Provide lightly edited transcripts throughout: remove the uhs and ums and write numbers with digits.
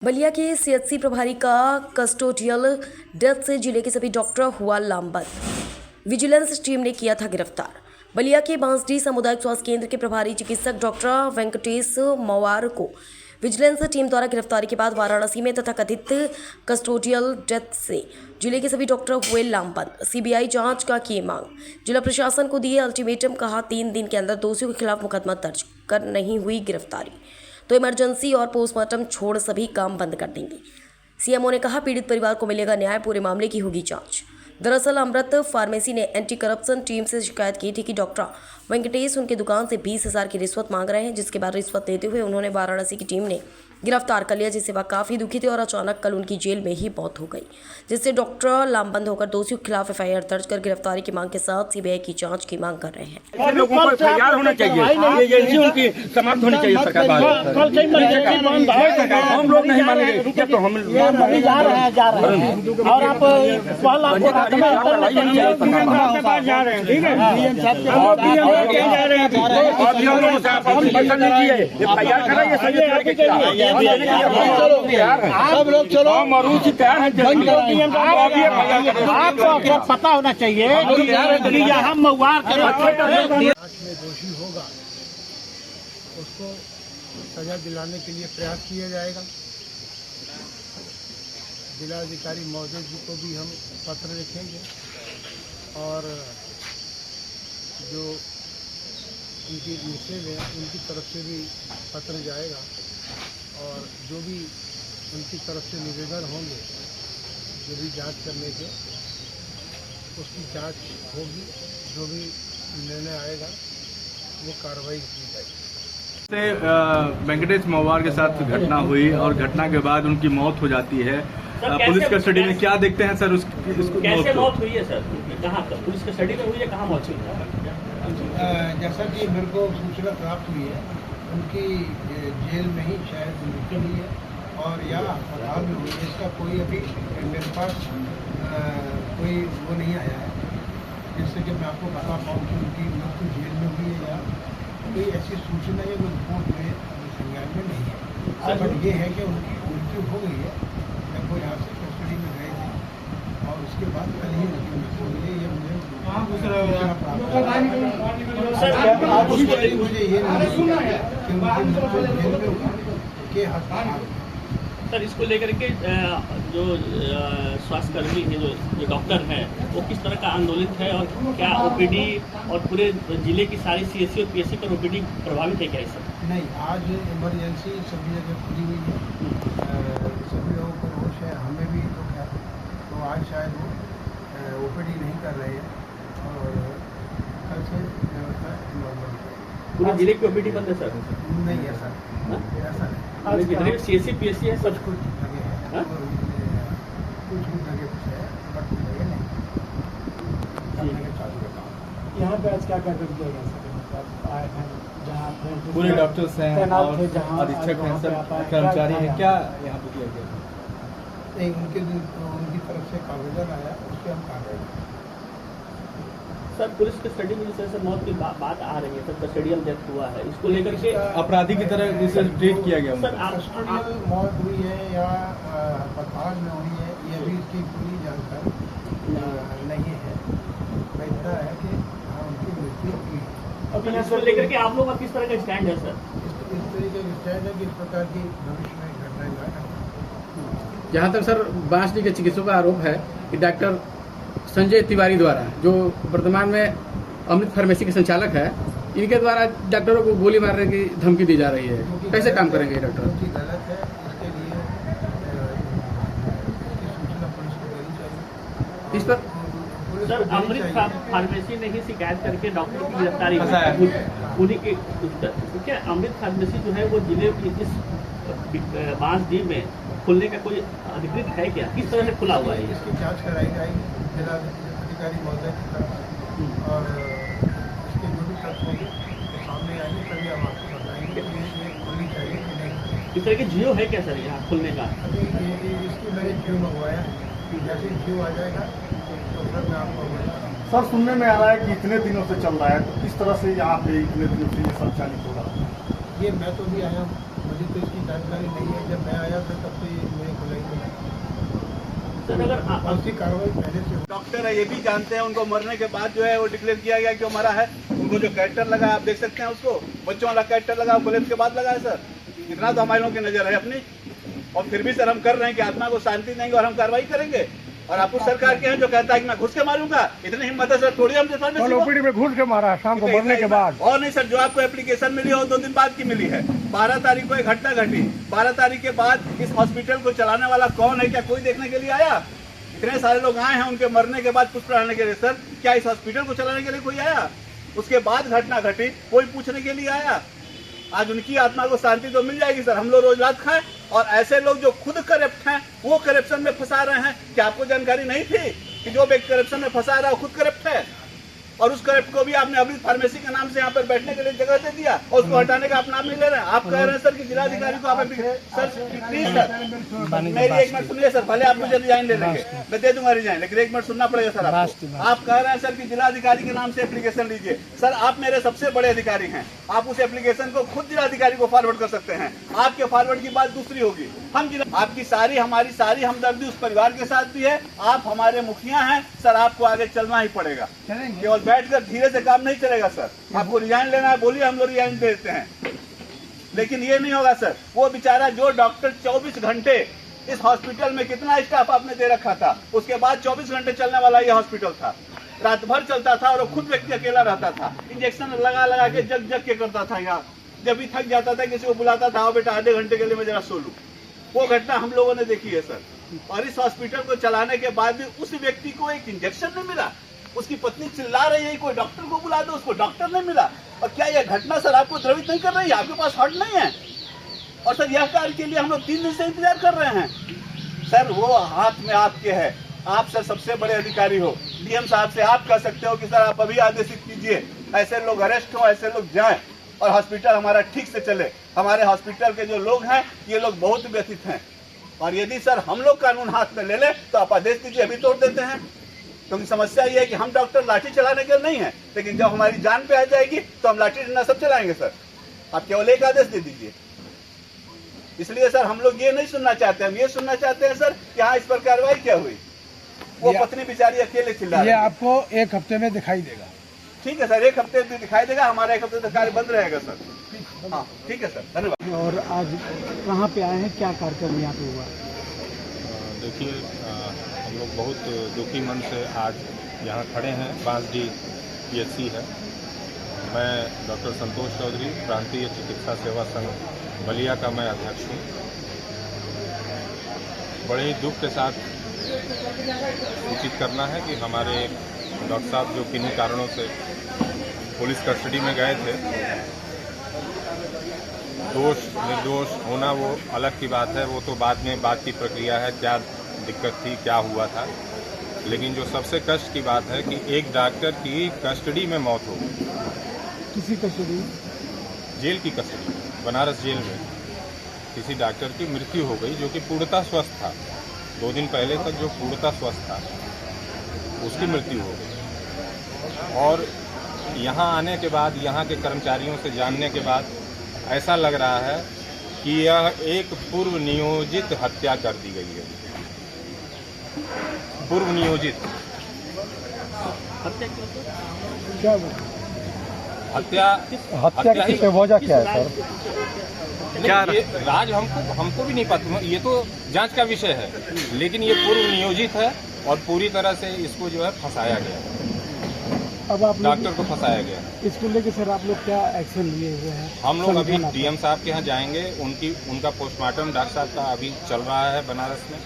बलिया के सीएचसी प्रभारी का कस्टोडियल डेथ से जिले के सभी डॉक्टर हुआ लामबंद। विजिलेंस टीम ने किया था गिरफ्तार। बलिया के बांसडी सामुदायिक स्वास्थ्य केंद्र के प्रभारी चिकित्सक डॉक्टर वेंकटेश मवार को विजिलेंस टीम द्वारा गिरफ्तारी के बाद वाराणसी में तथाकथित कस्टोडियल डेथ से जिले के सभी डॉक्टर हुए लामबंद। सीबीआई जांच का की मांग। जिला प्रशासन को दिए अल्टीमेटम, कहा 3 दिन के अंदर दोषियों के खिलाफ मुकदमा दर्ज कर नहीं हुई गिरफ्तारी तो इमरजेंसी और पोस्टमार्टम छोड़ सभी काम बंद कर देंगे। सीएमओ ने कहा पीड़ित परिवार को मिलेगा न्याय, पूरे मामले की होगी जांच। दरअसल अमृत फार्मेसी ने एंटी करप्शन टीम से शिकायत की थी कि डॉक्टर वेंकटेश उनकी दुकान से 20,000 की रिश्वत मांग रहे हैं, जिसके बाद रिश्वत देते हुए उन्होंने वाराणसी की टीम ने गिरफ्तार कर लिया, जिससे वह काफ़ी दुखी थे और अचानक कल उनकी जेल में ही मौत हो गई, जिससे डॉक्टर लामबंद होकर दोषियों के खिलाफ एफआईआर दर्ज कर गिरफ्तारी की मांग के साथ सीबीआई की जांच की मांग कर रहे हैं। लोगों को एफआईआर होना चाहिए, ये उनकी समाप्त होनी चाहिए। सरकार हम लोग नहीं मानेंगे तो हम जा रहे हैं और आप जा रहे हैं, ठीक है। एफआईआर कराइए सभी के खिलाफ। आप लोग चलो, मरूसी तैयार है। आपको पता होना चाहिए कि यहाँ मवार में दोषी होगा उसको सजा दिलाने के लिए प्रयास किया जाएगा। जिलाधिकारी महोदय जी को भी हम पत्र लिखेंगे और जो उनकी मिसेज है उनकी तरफ से भी पत्र जाएगा और जो भी उनकी तरफ से निवेदन होंगे, जो भी जांच करने के, उसकी जांच होगी। जो भी निर्णय आएगा वो कार्रवाई की जाएगी। वेंकटेश मवार के साथ घटना हुई और घटना के बाद उनकी मौत हो जाती है। पुलिस कस्टडी में क्या देखते हैं सर? उसको कैसे मौत हुई है सर? कहाँ पर पुलिस कस्टडी में हुई है, कहाँ मौत हुई है? जैसा कि मेरे को सूचना प्राप्त हुई है, उनकी जेल में ही शायद मृत्यु हुई है और या अस्पताल में हुई है। इसका कोई अभी मेरे पास कोई वो नहीं आया है जिससे कि मैं आपको बता पाऊँ कि उनकी मृत्यु जेल में हुई है या कोई ऐसी सूचना है जो रिपोर्ट में संज्ञान में नहीं है। बट ये है कि उनकी मृत्यु हो गई है जब वो यहाँ से कस्टडी में गए थे और उसके बाद कल ही उनकी मृत्यु हुई है। ये मुझे मुझे ये नहीं कि उनकी मृत्यु जेल में हुई के अस्पताल। सर, इसको लेकर के जो स्वास्थ्यकर्मी है, जो डॉक्टर हैं, वो किस तरह का आंदोलित है और क्या ओपीडी और पूरे जिले की सारी सीएससी और पीएससी पर ओपीडी प्रभावित है क्या इससे? नहीं, आज इमरजेंसी सभी जगह खुली हुई है, सभी लोगों को होश है, हमें भी दुख है, तो आज शायद वो ओपीडी नहीं कर रहे हैं और कल से व्यवस्था नॉर्मल है। पूरे जिले की ओपीडी बंद है सर? नहीं, ऐसा नहीं। जितने सीएससी पीएससी है सब कुछ जगह है, कुछ जगह कुछ है, बट जगह नहीं। यहाँ पे आज क्या कार्यक्रम किया गया सर? आए हैं जहाँ पूरे डॉक्टर्स हैं और अधीक्षक हैं, सब कर्मचारी हैं, क्या यहाँ पे किया गया? नहीं, उनकी तरफ से आवेदन आया, उससे हम कार्रवाई। सर, पुलिस कस्टडी में जिस तरह से मौत की बात आ रही है, सर कस्टडियल डेथ हुआ है, इसको लेकर के अपराधी की तरह इसे ट्रीट किया गया। सर, कस्टडियल मौत हुई है या अस्पताल में हुई है, ये भी इसकी पूरी जानकारी नहीं है। इतना है कि उनकी मृत्यु हुई है। अब इसको लेकर के आप लोग का किस तरह का स्टैंड है सर? इस तरीके का स्टैंड है कि इस प्रकार की भविष्य में घटनाएं ना घटें। जहाँ तक सर बांसडी के चिकित्सकों का आरोप है कि डॉक्टर संजय तिवारी द्वारा, जो वर्तमान में अमृत फार्मेसी के संचालक है, इनके द्वारा डॉक्टरों को गोली मारने की धमकी दी जा रही है। कैसे काम करेंगे ये डॉक्टर? गलत है, इसके लिए सूचना पुलिस को देनी चाहिए। इस पर सर, अमृत फार्मेसी ने ही शिकायत करके डॉक्टर की गिरफ्तारी उन्हीं के क्या अमृत फार्मेसी जो है वो जिले की इस बांसडी में खुलने का कोई अधिकृत है क्या? किस तरह से खुला हुआ है? इसकी जांच कराई जाएगी जिलाधिकारी महोदय की तरफ और इसके जो भी तथ्य होंगे तो सामने आएंगे, तभी हम आपको बताएंगे कि ये खुलनी चाहिए कि नहीं। इस तरह की जियो है क्या सर यहाँ खुलने का? अभी इसकी मैंने जियो मंगवाया, जैसे जियो आ जाएगा तो फिर मैं आपको बताऊँगा। सर, सुनने में आ रहा है कि इतने दिनों से चल रहा है, तो किस तरह से यहाँ पे इतने दिनों से ये संचालित हो रहा है? ये मैं तो भी आया हूँ, मुझे तो इसकी जानकारी नहीं है। जब मैं आया था तब तो ये मुझे खुला ही नहीं। सर अगर कौन सी कार्रवाई पहले से डॉक्टर है, ये भी जानते हैं उनको मरने के बाद जो है वो डिक्लेयर किया गया क्यों मरा है। उनको जो कैरेक्टर लगा आप देख सकते हैं, उसको बच्चों वाला कैरेक्टर लगा, कोलेप्स के बाद लगा है सर। इतना तो हमारे लोगों की नजर है अपनी, और फिर भी सर हम कर रहे हैं कि आत्मा को शांति देंगे और हम कार्रवाई करेंगे। और आप उस सरकार के हैं जो कहता है कि मैं घुस के मारूंगा, इतनी हिम्मत है सर थोड़ी हम ओपीडी में घुस के मारा शाम को मरने के बाद। और नहीं सर, जो आपको एप्लीकेशन मिली हो 2 दिन बाद की मिली है। 12 तारीख को एक घटना घटी, 12 तारीख के बाद इस हॉस्पिटल को चलाने वाला कौन है, क्या कोई देखने के लिए आया? इतने सारे लोग आए हैं उनके मरने के बाद पुष्प चढ़ाने के लिए, सर क्या इस हॉस्पिटल को चलाने के लिए कोई आया? उसके बाद घटना घटी, कोई पूछने के लिए आया? आज उनकी आत्मा को शांति तो मिल जाएगी सर। हम लोग रोज रात खाएं, और ऐसे लोग जो खुद करप्ट हैं वो करप्शन में फंसा रहे हैं। क्या आपको जानकारी नहीं थी कि जो व्यक्ति करप्शन में फंसा रहा है वो खुद करप्ट है? और उस करप्ट को भी आपने अमृत फार्मेसी के नाम से यहाँ पर बैठने के लिए जगह दे दिया, और उसको हटाने का आप नाम नहीं ले रहे हैं। आप कह रहे हैं सर कि जिलाधिकारी को आप सर प्लीज सर मेरी एक मिनट सुनिए सर, भले आप मुझे रिजाइन दे देंगे, मैं दे दूंगा रिजाइन, लेकिन एक मिनट सुनना पड़ेगा सर आपको। आप कह रहे हैं सर कि जिलाधिकारी के नाम से एप्लीकेशन लीजिए। सर आप मेरे सबसे बड़े अधिकारी हैं, आप उस एप्लीकेशन को खुद जिलाधिकारी को फॉरवर्ड कर सकते हैं। आपके फॉरवर्ड की बात दूसरी होगी। हम आपकी सारी हमारी सारी हमदर्दी उस परिवार के साथ भी है। आप हमारे मुखिया हैं सर, आपको आगे चलना ही पड़ेगा। केवल बैठकर धीरे से काम नहीं चलेगा सर। आपको रिजाइन लेना है बोलिए, हम लोग रिजाइन दे देते हैं, लेकिन ये नहीं होगा सर। वो बेचारा जो डॉक्टर 24 घंटे इस हॉस्पिटल में, कितना स्टाफ आपने दे रखा था, उसके बाद 24 घंटे चलने वाला ये हॉस्पिटल था, रात भर चलता था और वो खुद व्यक्ति अकेला रहता था, इंजेक्शन लगा लगा के जग के करता था। यहाँ जब भी थक जाता था किसी को बुलाता था, बेटा आधे घंटे के लिए मैं जरा सो लूं। वो घटना हम लोगों ने देखी है सर। और इस हॉस्पिटल को चलाने के बाद भी उस व्यक्ति को एक इंजेक्शन नहीं मिला। उसकी पत्नी चिल्ला रही है कोई डॉक्टर को बुला दो, उसको डॉक्टर नहीं मिला। और क्या यह घटना सर आपको द्रवित नहीं कर रही है? आपके पास हट नहीं है? और सर यह कार्य के लिए हम लोग 3 दिन से इंतजार कर रहे हैं सर। वो हाथ में आपके है, आप सर सबसे बड़े अधिकारी हो। डीएम साहब से आप कह सकते हो कि सर आप अभी आदेशित कीजिए, ऐसे लोग अरेस्ट हो, ऐसे लोग जाएं और हॉस्पिटल हमारा ठीक से चले। हमारे हॉस्पिटल के जो लोग हैं ये लोग बहुत व्यथित हैं, और यदि सर हम लोग कानून हाथ में ले लें तो आप आदेश दीजिए, अभी तोड़ देते हैं। क्योंकि समस्या ये है कि हम डॉक्टर लाठी चलाने के नहीं है, लेकिन जब हमारी जान पे आ जाएगी तो हम लाठी डंडा सब चलाएंगे सर। आप केवल एक आदेश दे दीजिए। इसलिए सर हम लोग ये नहीं सुनना चाहते, हम ये सुनना चाहते हैं सर कि हाँ इस पर कार्रवाई क्या हुई। वो पत्नी बेचारी अकेले चिल्ला रही है। ये आपको 1 हफ्ते में दिखाई देगा। ठीक है सर, 1 हफ्ते में दिखाई देगा। हमारा 1 हफ्ते तक कार्य बंद रहेगा सर। हाँ ठीक है सर, धन्यवाद। और आज कहाँ पे आए हैं, क्या कार्यक्रम यहाँ पे हुआ? देखिए हम लोग बहुत दुखी मन से आज यहाँ खड़े हैं। बांसडीह PHC है। मैं डॉक्टर संतोष चौधरी, प्रांतीय चिकित्सा सेवा संघ बलिया का मैं अध्यक्ष हूँ। बड़े ही दुख के साथ सूचित करना है कि हमारे डॉक्टर साहब जो किन्हीं कारणों से पुलिस कस्टडी में गए थे, दोष निर्दोष होना वो अलग की बात है, वो तो बाद में बात की प्रक्रिया है, क्या दिक्कत थी, क्या हुआ था। लेकिन जो सबसे कष्ट की बात है कि एक डॉक्टर की कस्टडी में मौत हो गई। किसी कस्टडी? जेल की कस्टडी, बनारस जेल में किसी डॉक्टर की मृत्यु हो गई जो कि पूर्णतः स्वस्थ था। 2 दिन पहले तक जो पूर्णतः स्वस्थ था उसकी मृत्यु हो गई। और यहाँ आने के बाद, यहाँ के कर्मचारियों से जानने के बाद ऐसा लग रहा है कि यह एक पूर्व नियोजित हत्या कर दी गई है। पूर्व नियोजित क्या हत्या की वजह क्या है सर? क्या ये राज हमको भी नहीं पता, ये तो जांच का विषय है। लेकिन ये पूर्व नियोजित है और पूरी तरह से इसको जो है फंसाया गया, अब आप डॉक्टर को फंसाया गया। इसको लेके सर आप लोग क्या एक्शन लिए हुए हैं? हम लोग अभी डीएम साहब के यहाँ जाएंगे। उनका पोस्टमार्टम डॉक्टर साहब का अभी चल रहा है बनारस में।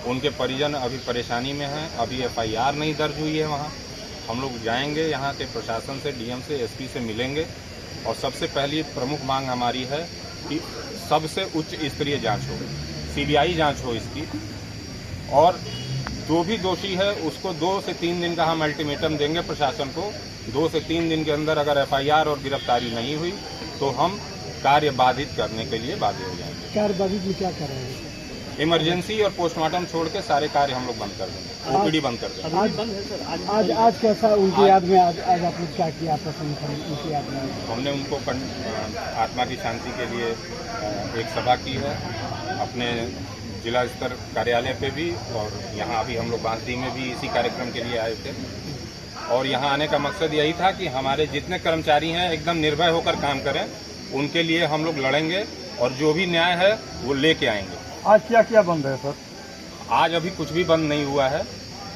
उनके परिजन अभी परेशानी में हैं, अभी FIR नहीं दर्ज हुई है वहाँ। हम लोग जाएंगे, यहाँ के प्रशासन से, डीएम से, SP से मिलेंगे। और सबसे पहली प्रमुख मांग हमारी है कि सबसे उच्च स्तरीय जांच हो, CBI जांच हो इसकी। और जो भी दोषी है उसको 2 से 3 दिन का हम अल्टीमेटम देंगे प्रशासन को। 2 से 3 दिन के अंदर अगर FIR और गिरफ्तारी नहीं हुई तो हम कार्य बाधित करने के लिए बाध्य हो जाएंगे। कार्य बाधित में क्या कर रहे हैं? इमरजेंसी और पोस्टमार्टम छोड़ के सारे कार्य हम लोग बंद कर देंगे, ओपीडी बंद कर देंगे। अभी बंद है सर आज कैसा उनकी याद में आज आप लोग क्या किया प्रसन्न उनकी याद में? हमने उनको आत्मा की शांति के लिए एक सभा की है अपने जिला स्तर कार्यालय पे भी, और यहाँ अभी हम लोग बांसडी में भी इसी कार्यक्रम के लिए आए थे। और यहाँ आने का मकसद यही था कि हमारे जितने कर्मचारी हैं एकदम निर्भय होकर काम करें, उनके लिए हम लोग लड़ेंगे और जो भी न्याय है वो लेके आएंगे। आज क्या क्या बंद है सर? आज अभी कुछ भी बंद नहीं हुआ है,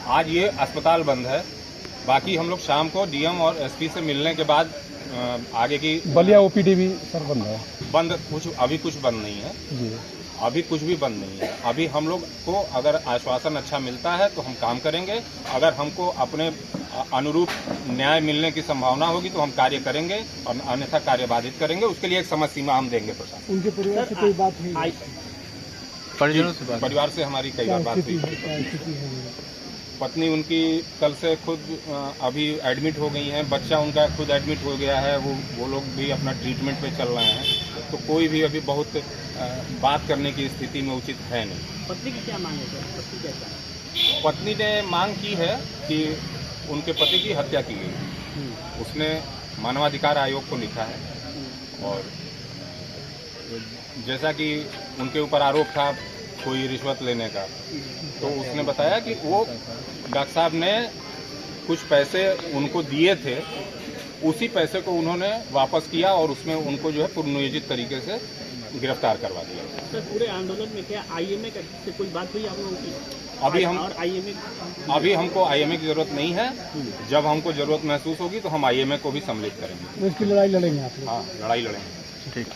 आज ये अस्पताल बंद है। बाकी हम लोग शाम को डीएम और एसपी से मिलने के बाद आगे की बलिया ओपीडी भी सर बंद है? बंद अभी कुछ बंद नहीं है जी, अभी कुछ भी बंद नहीं है। अभी हम लोग को अगर आश्वासन अच्छा मिलता है तो हम काम करेंगे, अगर हमको अपने अनुरूप न्याय मिलने की संभावना होगी तो हम कार्य करेंगे और अन्यथा कार्य बाधित करेंगे। उसके लिए एक समय सीमा हम देंगे प्रशासन। उनके परिवार से कोई बात हुई? परिवार से हमारी कई बार बात हुई। पत्नी उनकी कल से खुद अभी एडमिट हो गई हैं, बच्चा उनका खुद एडमिट हो गया है, वो लोग भी अपना ट्रीटमेंट पे चल रहे हैं। तो कोई भी अभी बहुत बात करने की स्थिति में उचित है नहीं। पत्नी की क्या मांग है सर? पत्नी क्या चाहती है? पत्नी ने मांग की है कि उनके पति की हत्या की गई। उसने मानवाधिकार आयोग को लिखा है और जैसा कि उनके ऊपर आरोप था कोई रिश्वत लेने का, तो उसने बताया कि वो डॉक्टर साहब ने कुछ पैसे उनको दिए थे, उसी पैसे को उन्होंने वापस किया और उसमें उनको जो है पूर्वनियोजित तरीके से गिरफ्तार करवा दिया। सर पूरे आंदोलन में क्या आईएमए से कोई बात हुई आप लोगों की? अभी हमको आईएमए की जरूरत नहीं है। जब हमको जरूरत महसूस होगी तो हम आईएमए को भी सम्मिलित करेंगे। इसकी लड़ाई लड़ेंगे आप लोग? हाँ, लड़ाई लड़ेंगे।